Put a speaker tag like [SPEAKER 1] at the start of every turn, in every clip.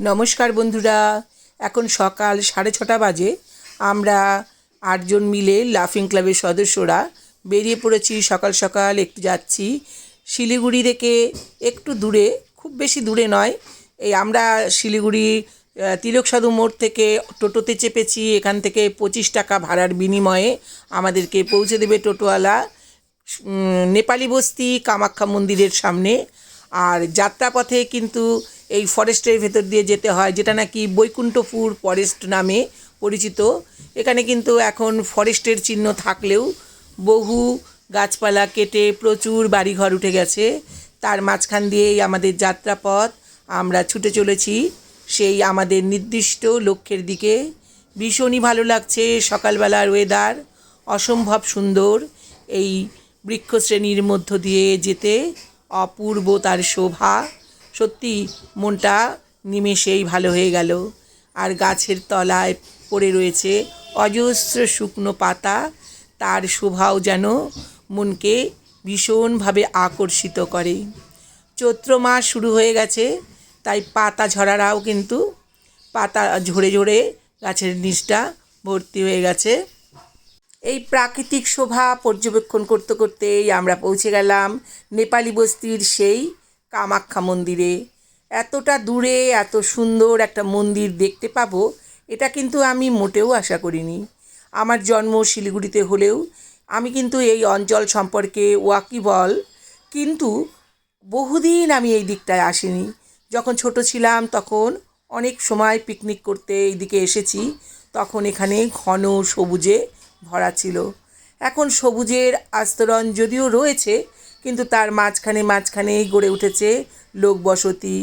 [SPEAKER 1] নমস্কার বন্ধুরা, এখন সকাল 6:30 বাজে। আমরা 8 জন মিলে লাফিং ক্লাবের সদস্যরা বেরিয়ে পড়েছি। সকাল সকাল একটু যাচ্ছি শিলিগুড়ি থেকে একটু দূরে, খুব বেশি দূরে নয়। এই আমরা শিলিগুড়ি তিলক সাধু মোড় থেকে টোটোতে চেপেছি। এখান থেকে 25 টাকা ভাড়ার বিনিময়ে আমাদেরকে পৌঁছে দেবে টোটোওয়ালা নেপালি বস্তি কামাখ্যা মন্দিরের সামনে। আর যাত্রাপথে কিন্তু এই ফরেস্টের ভেতর দিয়ে যেতে হয়, যেটা নাকি বৈকুণ্ঠপুর ফরেস্ট নামে পরিচিত। এখানে কিন্তু এখন ফরেস্টের চিহ্ন থাকলেও বহু গাছপালা কেটে প্রচুর বাড়িঘর উঠে গেছে। তার মাঝখান দিয়েই আমাদের যাত্রাপথ। আমরা ছুটে চলেছি সেই আমাদের নির্দিষ্ট লক্ষ্যের দিকে। ভীষণই ভালো লাগছে। সকালবেলার ওয়েদার অসম্ভব সুন্দর। এই বৃক্ষশ্রেণীর মধ্য দিয়ে যেতে অপূর্ব তার শোভা। সত্যি মনটা নিমেষেই ভালো হয়ে গেল। আর গাছের তলায় পড়ে রয়েছে অজস্র শুকনো পাতা, তার শোভাও যেন মনকে ভীষণভাবে আকর্ষিত করে। চৈত্র মাস শুরু হয়ে গেছে, তাই পাতা ঝরারাও কিন্তু পাতা ঝরে ঝরে গাছের নিচটা ভর্তি হয়ে গেছে। এই প্রাকৃতিক শোভা পর্যবেক্ষণ করতে করতেই আমরা পৌঁছে গেলাম নেপালি বস্তির সেই কামাখ্যা মন্দিরে। এতটা দূরে এত সুন্দর একটা মন্দির দেখতে পাবো, এটা কিন্তু আমি মোটেও আশা করিনি। আমার জন্ম শিলিগুড়িতে হলেও আমি কিন্তু এই অঞ্চল সম্পর্কে ওয়াকিবল, কিন্তু বহুদিন আমি এই দিকটায় আসিনি। যখন ছোট ছিলাম তখন অনেক সময় পিকনিক করতে এই দিকে এসেছি, তখন এখানে ঘন সবুজে ভরা ছিল। এখন সবুজের আস্তরণ যদিও রয়েছে, কিন্তু তার মাঝখানেই গড়ে উঠেছে লোকবসতি।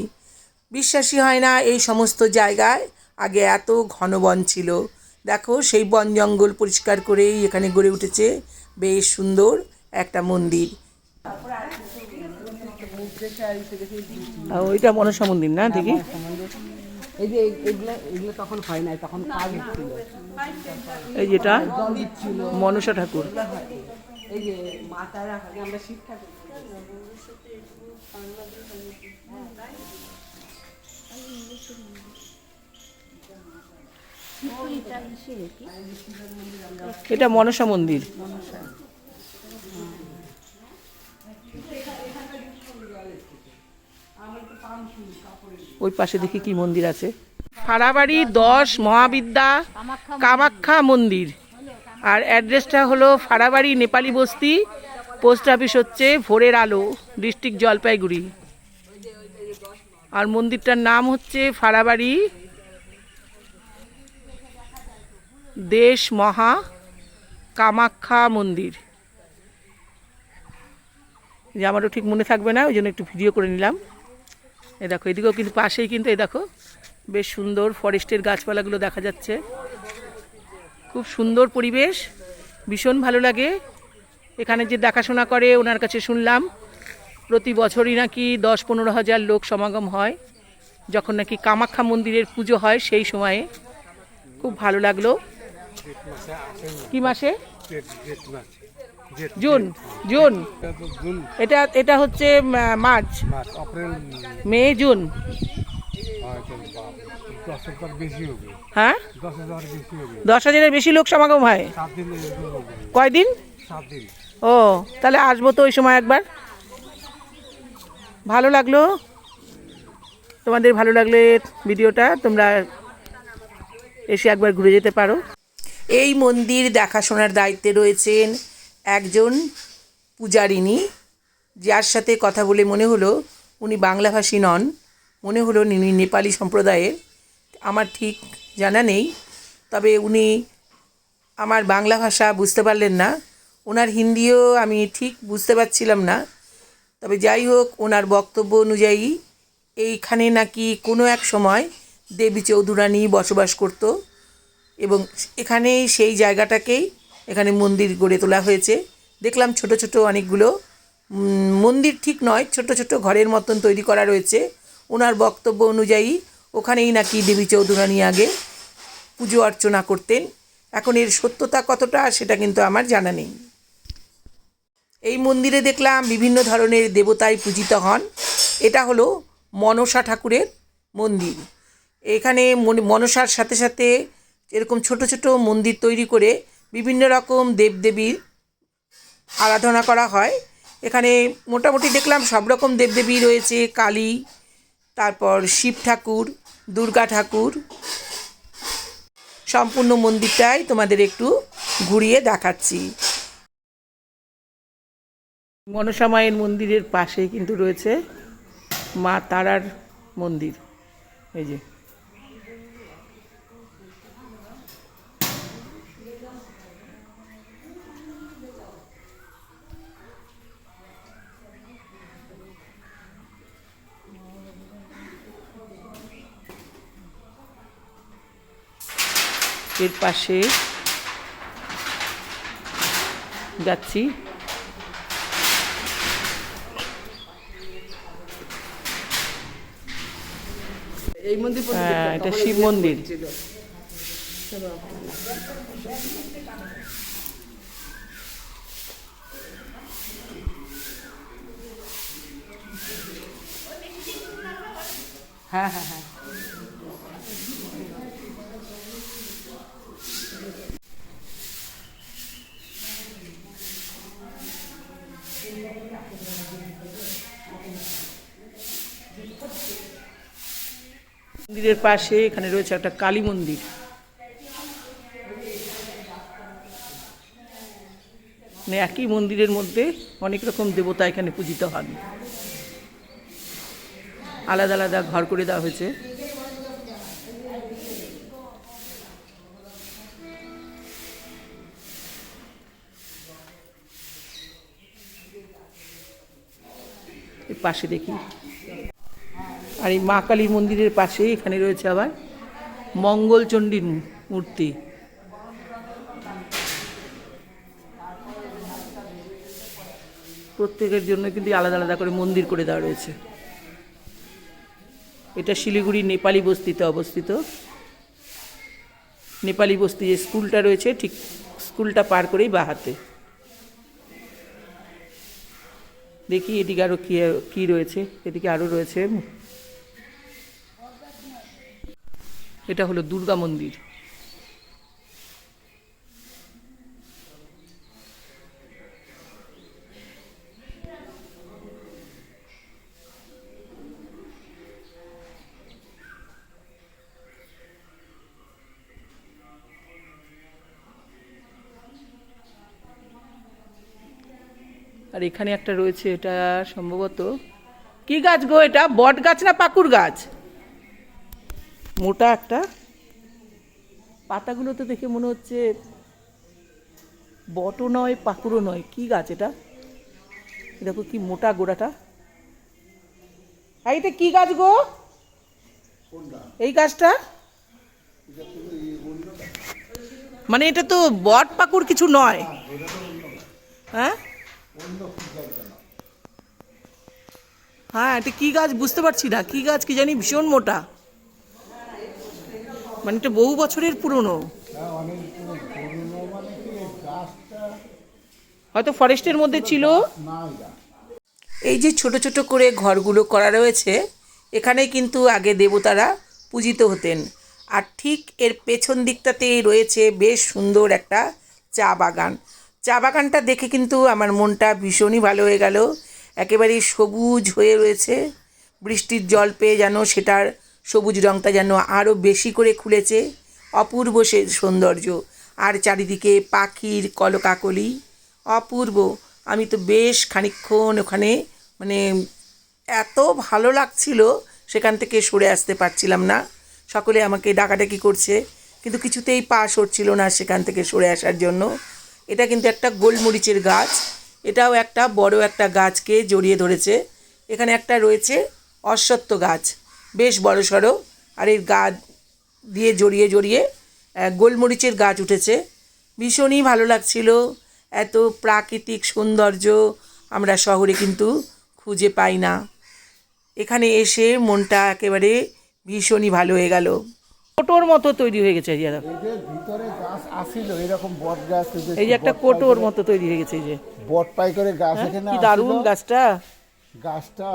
[SPEAKER 1] বিশ্বাসই হয় না এই সমস্ত জায়গায় আগে এত ঘন বন ছিল। দেখো, সেই বন জঙ্গল পরিষ্কার করেই এখানে গড়ে উঠেছে বেশ সুন্দর একটা মন্দির। ওইটা মনসা মন্দির না? ঠিকই।
[SPEAKER 2] এই যে এগুলো তখন হয় নাই, তখন কাজ হচ্ছিল।
[SPEAKER 1] এই যেটা মনসা ঠাকুর।
[SPEAKER 2] এই যে মাতারা আমরা শিক্ষা করি।
[SPEAKER 1] এটা মনসা মন্দির। ওই পাশে দেখি কি মন্দির আছে। ফাড়াবাড়ি 10 মহাবিদ্যা কামাখ্যা মন্দির। আর অ্যাড্রেসটা হলো ফাড়াবাড়ি নেপালি বস্তি। পোস্ট অফিস হচ্ছে ভোরের আলো, ডিস্ট্রিক্ট জলপাইগুড়ি। আর মন্দিরটার নাম হচ্ছে ফাড়াবাড়ি দেশ মহা কামাখ্যা মন্দির। যে আমারও ঠিক মনে থাকবে না, ওই জন্য একটু ভিডিও করে নিলাম। এই দেখো, এদিকেও কিন্তু পাশেই কিন্তু এই দেখো বেশ সুন্দর ফরেস্টের গাছপালাগুলো দেখা যাচ্ছে। খুব সুন্দর পরিবেশ, ভীষণ ভালো লাগে। এখানে যে দেখাশোনা করে ওনার কাছে শুনলাম প্রতি বছরই নাকি 10-15 হাজার লোক সমাগম হয় যখন নাকি কামাখ্যা মন্দিরের পুজো হয় সেই সময়ে। খুব ভালো লাগলো। কি মাসে? জুন। জুন এটা হচ্ছে মার্চ, মে, জুন। হ্যাঁ, 10,000-এর বেশি লোক সমাগম হয়। কয়দিন? ও, তাহলে আসবো তো ওই সময় একবার। ভালো লাগলো। তোমাদের ভালো লাগলে ভিডিওটা তোমরা এসে একবার ঘুরে যেতে পারো। এই মন্দির দেখাশোনার দায়িত্বে রয়েছেন একজন পূজারিনী, যার সাথে কথা বলে মনে হলো উনি বাংলাভাষী নন, মনে হলো উনি নেপালি সম্প্রদায়ের। আমার ঠিক জানা নেই, তবে উনি আমার বাংলা ভাষা বুঝতে পারলেন না। ওনার হিন্দিও আমি ঠিক বুঝতে পারছিলাম না। তবে যাই হোক, ওনার বক্তব্য অনুযায়ী এইখানে নাকি কোনো এক সময় দেবী চৌধুরানী বসবাস করত, এবং এখানেই সেই জায়গাটাকেই এখানে মন্দির গড়ে তোলা হয়েছে। দেখলাম ছোট ছোট অনেকগুলো মন্দির ঠিক নয়, ছোট ছোট ঘরের মতন তৈরি করা রয়েছে। ওনার বক্তব্য অনুযায়ী ওখানেই নাকি দেবী চৌধুরানী আগে পুজো অর্চনা করতেন। এখন এর সত্যতা কতটা সেটা কিন্তু আমার জানা নেই। এই মন্দিরে দেখলাম বিভিন্ন ধরনের দেবতাই পূজিত হন। এটা হলো মনসা ঠাকুরের মন্দির। এখানে মনসার সাথে সাথে এরকম ছোট ছোট মন্দির তৈরি করে বিভিন্ন রকম দেবদেবীর আরাধনা করা হয়। এখানে মোটামুটি দেখলাম সব রকম দেবদেবী রয়েছে, কালী, তারপর শিব ঠাকুর, দুর্গা ঠাকুর। সম্পূর্ণ মন্দিরটাই তোমাদের একটু ঘুরিয়ে দেখাচ্ছি। মনসা মায়ের মন্দিরের পাশে কিন্তু রয়েছে মা তারার মন্দির। এই যে এর পাশে যাচ্ছি।
[SPEAKER 2] এই মন্দির
[SPEAKER 1] এটা শিব মন্দির।
[SPEAKER 2] হ্যাঁ হ্যাঁ হ্যাঁ।
[SPEAKER 1] মন্দিরের পাশে এখানে রয়েছে একটা কালী মন্দির। মানে একই মন্দিরের মধ্যে অনেক রকম দেবতা এখানে পূজিত হন, আলাদা আলাদা ঘর করে দেওয়া হয়েছে। এর পাশে দেখি, আর এই মা কালীর মন্দিরের পাশে এখানে রয়েছে আবার মঙ্গলচণ্ডীর মূর্তি। প্রত্যেকের জন্য কিন্তু আলাদা আলাদা করে মন্দির করে দেওয়া রয়েছে। এটা শিলিগুড়ি নেপালি বস্তিতে অবস্থিত। নেপালি বস্তি যে স্কুলটা রয়েছে, ঠিক স্কুলটা পার করেই বাঁ হাতে। দেখি এদিকে আরও কী রয়েছে। এদিকে আরও রয়েছে, এটা হলো দুর্গা মন্দির। আর এখানে একটা রয়েছে, এটা সম্ভবত কি গাছ গো? এটা বট গাছ না পাকুড় গাছ? মোটা একটা, পাতাগুলো তো দেখে মনে হচ্ছে বটও নয় পাকুড়ও নয়। কি গাছ এটা? দেখো কি মোটা গোড়াটা। এইটা কি গাছ গো? এই গাছটা মানে এটা তো বট পাকুড় কিছু নয়। হ্যাঁ হ্যাঁ, এটা কি গাছ বুঝতে পারছি না। কি গাছ কি জানি, ভীষণ মোটা। মানে এটা বহু বছরের পুরনো, হয়তো ফরেস্টের মধ্যে ছিল। এই যে ছোট ছোট করে ঘরগুলো করা রয়েছে, এখানে কিন্তু আগে দেবতারা পূজিত হতেন। আর ঠিক এর পেছন দিকটাতেই রয়েছে বেশ সুন্দর একটা চা বাগান। চা বাগানটা দেখে কিন্তু আমার মনটা ভীষণই ভালো হয়ে গেল। একেবারেই সবুজ হয়ে রয়েছে, বৃষ্টির জল পেয়ে যেন সেটার সবুজ রঙটা যেন আরও বেশি করে খুলেছে। অপূর্ব সে সৌন্দর্য, আর চারিদিকে পাখির কলকাকলি, অপূর্ব। আমি তো বেশ খানিকক্ষণ ওখানে, মানে এত ভালো লাগছিল, সেখান থেকে সরে আসতে পারছিলাম না। সকলে আমাকে ডাকাডাকি করছে, কিন্তু কিছুতেই পা সরছিল না সেখান থেকে সরে আসার জন্য। এটা কিন্তু একটা গোলমরিচের গাছ, এটাও একটা বড় একটা গাছকে জড়িয়ে ধরেছে। এখানে একটা রয়েছে অশ্বত্থ গাছ, বেশ বড় সড়ো, আর এর গা দিয়ে জড়িয়ে জড়িয়ে গোলমরিচের গাছ উঠেছে। ভীষণই ভালো লাগছিল। এত প্রাকৃতিক সৌন্দর্য আমরা শহরে কিন্তু খুঁজে পাই না। এখানে এসে মনটা একেবারে ভীষণই ভালো হয়ে গেল। কোটোর মতো তৈরি হয়ে গেছে।
[SPEAKER 3] ভিতরে গাছ আসিল এরকম বট গাছ,
[SPEAKER 1] এই যে একটা কোটোর মতো তৈরি হয়ে গেছে। এই যে
[SPEAKER 3] বট পাই করে গাছ এখানে
[SPEAKER 1] কি দারুণ গাছটা।
[SPEAKER 3] গাছটা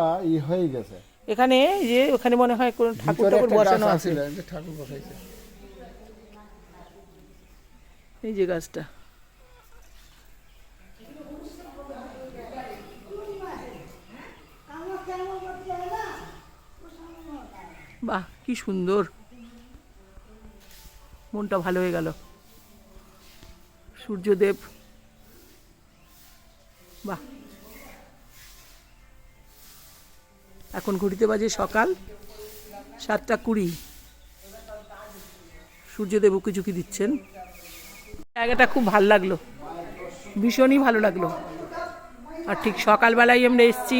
[SPEAKER 3] হয়ে গেছে।
[SPEAKER 1] এখানে যে ওখানে মনে হয় কোনো ঠাকুর
[SPEAKER 3] ভিতরে
[SPEAKER 1] ঠাকুর
[SPEAKER 3] একটা গাছ
[SPEAKER 1] বসানো আছে।
[SPEAKER 3] আছিল, এই যে ঠাকুর বসাইছে।
[SPEAKER 1] এই যে গাছটা, বাহ কি সুন্দর, মনটা ভালো হয়ে গেল। সূর্যদেব, বাহ। এখন ঘড়িতে বাজে সকাল 7:20। সূর্যদেব উঁকি ঝুঁকি দিচ্ছেন। জায়গাটা খুব ভালো লাগলো, ভীষণই ভালো লাগলো। আর ঠিক সকালবেলায় আমরা এসেছি,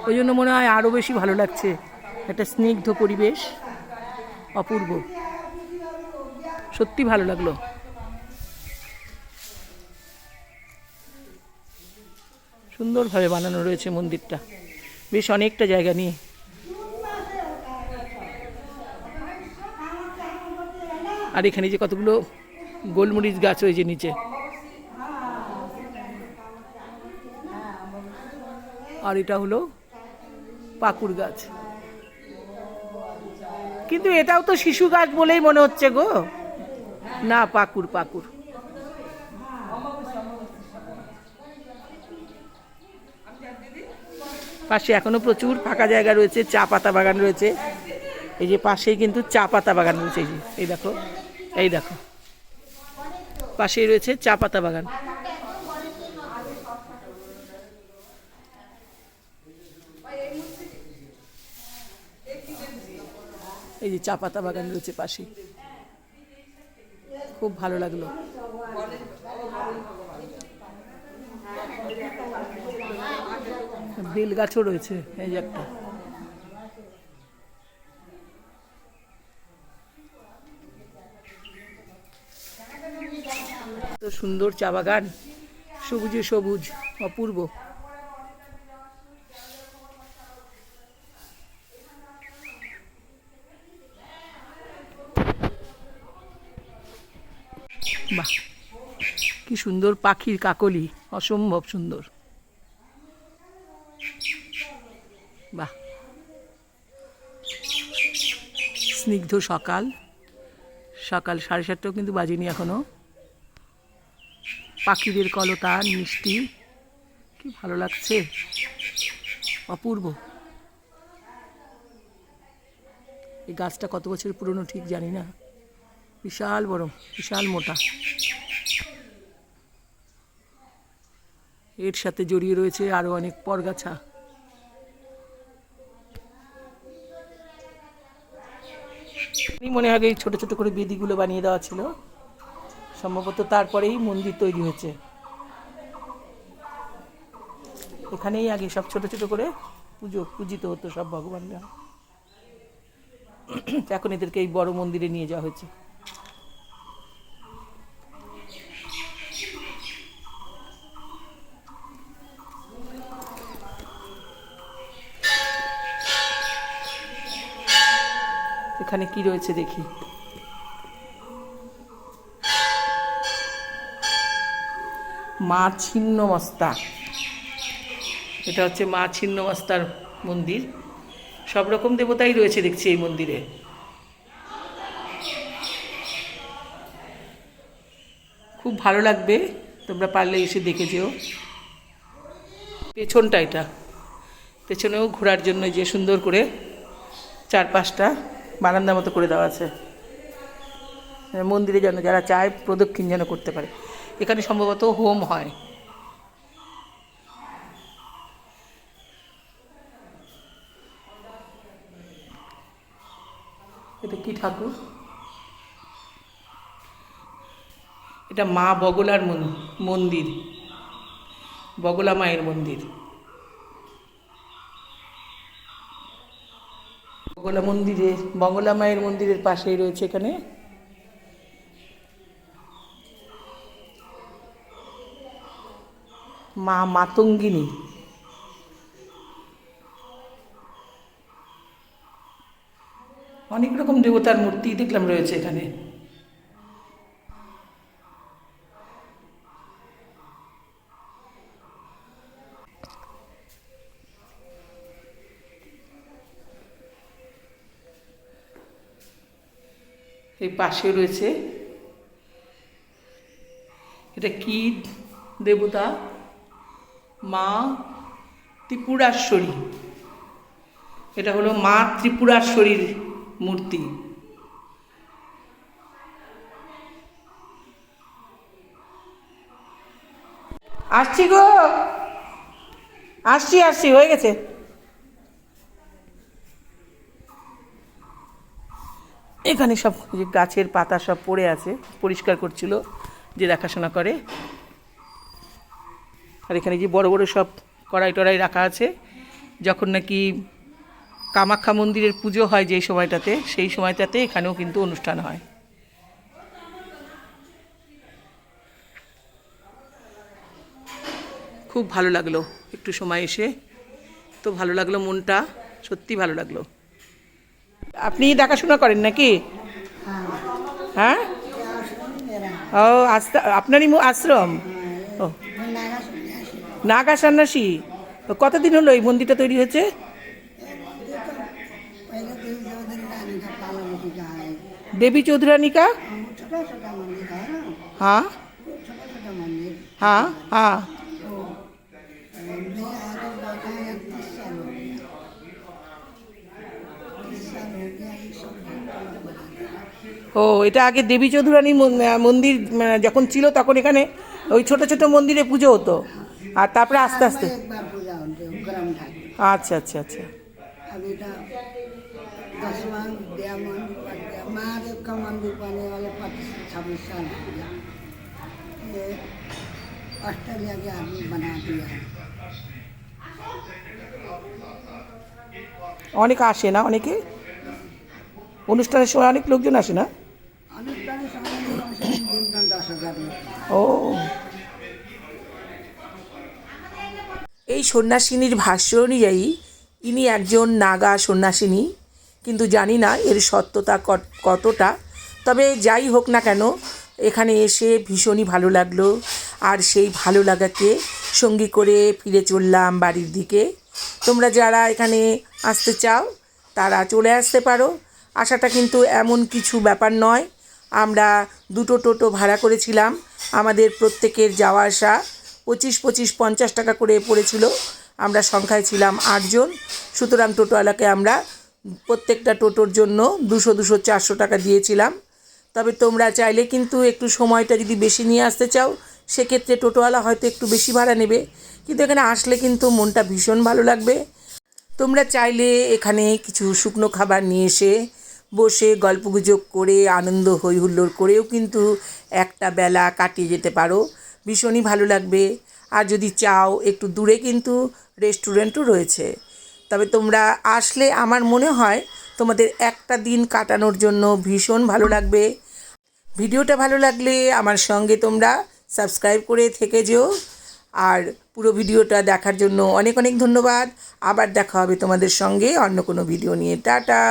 [SPEAKER 1] ওই জন্য মনে হয় আরও বেশি ভালো লাগছে। একটা স্নিগ্ধ পরিবেশ, অপূর্ব, সত্যি ভালো লাগলো। সুন্দরভাবে বানানো রয়েছে মন্দিরটা, বেশ অনেকটা জায়গা নিয়ে। আর এখানে যে কতগুলো গোলমরিচ গাছ হয়েছে নিচে, আর এটা হলো পাকুড় গাছ, কিন্তু এটাও তো শিশু গাছ বলেই মনে হচ্ছে গো। না, পাকুড় পাকুড়। পাশে এখনো প্রচুর ফাঁকা জায়গা রয়েছে, চা পাতা বাগান রয়েছে। এই যে পাশেই কিন্তু চা পাতা বাগান রয়েছে, এই দেখো, এই দেখো, পাশেই রয়েছে চা পাতা বাগান। এই যে চা পাতা বাগান রয়েছে পাশে, খুব ভালো লাগলো। বেল গাছও রয়েছে, এই যে একটা। তো সুন্দর চা বাগান, সবুজে সবুজ, অপূর্ব। বাহ, কি সুন্দর পাখির কাকলি, অসম্ভব সুন্দর। বাহ, স্নিগ্ধ সকাল, সকাল 7:30টাও কিন্তু বাজেনি এখনো। পাখিদের কলতান, মিষ্টি, কি ভালো লাগছে, অপূর্ব। এই গাছটা কত বছর পুরনো ঠিক জানি না, বিশাল বড়, বিশাল মোটা। এর সাথে জড়িয়ে রয়েছে আরো অনেক পরগাছা। মনে হয় এই ছোট ছোট করে বেদিগুলো বানিয়ে দেওয়া ছিল, সম্ভবত তারপরেই মন্দির তৈরি হয়েছে। এখানেই আগে সব ছোট ছোট করে পূজিত হতো সব ভগবানরা। এখন এদেরকে এই বড় মন্দিরে নিয়ে যাওয়া হয়েছে। এখানে কি রয়েছে দেখি, মা ছিন্নমস্তা। এটা হচ্ছে মা ছিন্নমস্তার মন্দির। সব রকম দেবতাই রয়েছে দেখছি এই মন্দিরে। খুব ভালো লাগবে, তোমরা পারলে এসে দেখে যেও। পেছনটা এটা, পেছনেও ঘোরার জন্য যে সুন্দর করে 4-5টা বারান্দা মতো করে দেওয়া আছে, মন্দিরে যেন যারা চায় প্রদক্ষিণ যেন করতে পারে। এখানে সম্ভবত হোম হয়। এটা কি ঠাকুর? এটা মা বগলার মন্দির, বগলা মায়ের মন্দির। বগলা মায়ের মন্দিরের পাশেই রয়েছে এখানে মা মাতঙ্গিনী। অনেক রকম দেবতার মূর্তি দেখলাম রয়েছে এখানে। এই পাশে রয়েছে, এটা কি দেবতা? মা ত্রিপুরাশ্বরী। এটা হলো মা ত্রিপুরাশ্বরীর মূর্তি। আসছি গো, আসছি আসছি, হয়ে গেছে। এখানে সব যে গাছের পাতা সব পড়ে আছে, পরিষ্কার করছিল যে দেখাশোনা করে। আর এখানে যে বড় বড় সব কড়াই টড়াই রাখা আছে, যখন নাকি কামাখ্যা মন্দিরের পুজো হয় যেই সময়টাতে, সেই সময়টাতে এখানেও কিন্তু অনুষ্ঠান হয়। খুব ভালো লাগলো একটু সময় এসে, তো ভালো লাগলো, মনটা সত্যি ভালো লাগলো। আপনি দেখাশোনা করেন নাকি? হ্যাঁ, ও আপনারই আশ্রম? ও, নাগা সন্ন্যাসী। কতদিন হলো এই মন্দিরটা তৈরি হয়েছে? देवी चौधरानी का? हाँ हाँ हाँ। ও, এটা আগে দেবী চৌধুরানী মন্দির যখন ছিল তখন এখানে ওই ছোট ছোট মন্দিরে পুজো হতো, আর তারপরে আস্তে আস্তে। আচ্ছা আচ্ছা আচ্ছা।
[SPEAKER 4] महादेव का मंदिर बनने वाले 25-26 साल हो गया। ये ऑस्ट्रेलिया के आदमी बना दिया है।
[SPEAKER 1] অনেক আসে না? অনেকে অনুষ্ঠানের সময় অনেক লোকজন আসে না?
[SPEAKER 4] अनुष्ठान समय में कम से कम दिन में 10,000 लोग।
[SPEAKER 1] ও, এই সন্ন্যাসিনীর ভাষ্য অনুযায়ী ইনি একজন নাগা সন্ন্যাসিনী, কিন্তু জানি না এর সত্যতা কতটা। তবে যাই হোক না কেন, এখানে এসে ভীষণই ভালো লাগলো, আর সেই ভালো লাগাকে সঙ্গী করে ফিরে চললাম বাড়ির দিকে। তোমরা যারা এখানে আসতে চাও তারা চলে আসতে পারো, আসাটা কিন্তু এমন কিছু ব্যাপার নয়। আমরা দুটো টোটো ভাড়া করেছিলাম, আমাদের প্রত্যেকের যাওয়া আসা 25-50 টাকা করে পড়েছিল। আমরা সংখ্যায় ছিলাম 8 জন, সুতরাং টোটোওয়ালাকে আমরা প্রত্যেকটা টোটোর জন্য 200-400 টাকা দিয়েছিলাম। তবে তোমরা চাইলে কিন্তু একটু সময়টা যদি বেশি নিয়ে আসতে চাও, সেক্ষেত্রে টোটোওয়ালা হয়তো একটু বেশি ভাড়া নেবে, কিন্তু এখানে আসলে কিন্তু মনটা ভীষণ ভালো লাগবে। তোমরা চাইলে এখানে কিছু শুকনো খাবার নিয়ে এসে বসে গল্পগুজব করে আনন্দ হই হুল্লোড় করেও কিন্তু একটা বেলা কাটিয়ে যেতে পারো, ভীষণই ভালো লাগবে। আর যদি চাও একটু দূরে কিন্তু রেস্টুরেন্টও রয়েছে। তবে তোমরা আসলে আমার মনে হয় তোমাদের একটা দিন কাটানোর জন্য ভীষণ ভালো লাগবে। ভিডিওটা ভালো লাগলে আমার সঙ্গে তোমরা সাবস্ক্রাইব করে থেকে যেও। আর পুরো ভিডিওটা দেখার জন্য অনেক অনেক ধন্যবাদ। আবার দেখা হবে তোমাদের সঙ্গে অন্য কোনো ভিডিও নিয়ে। টাটা।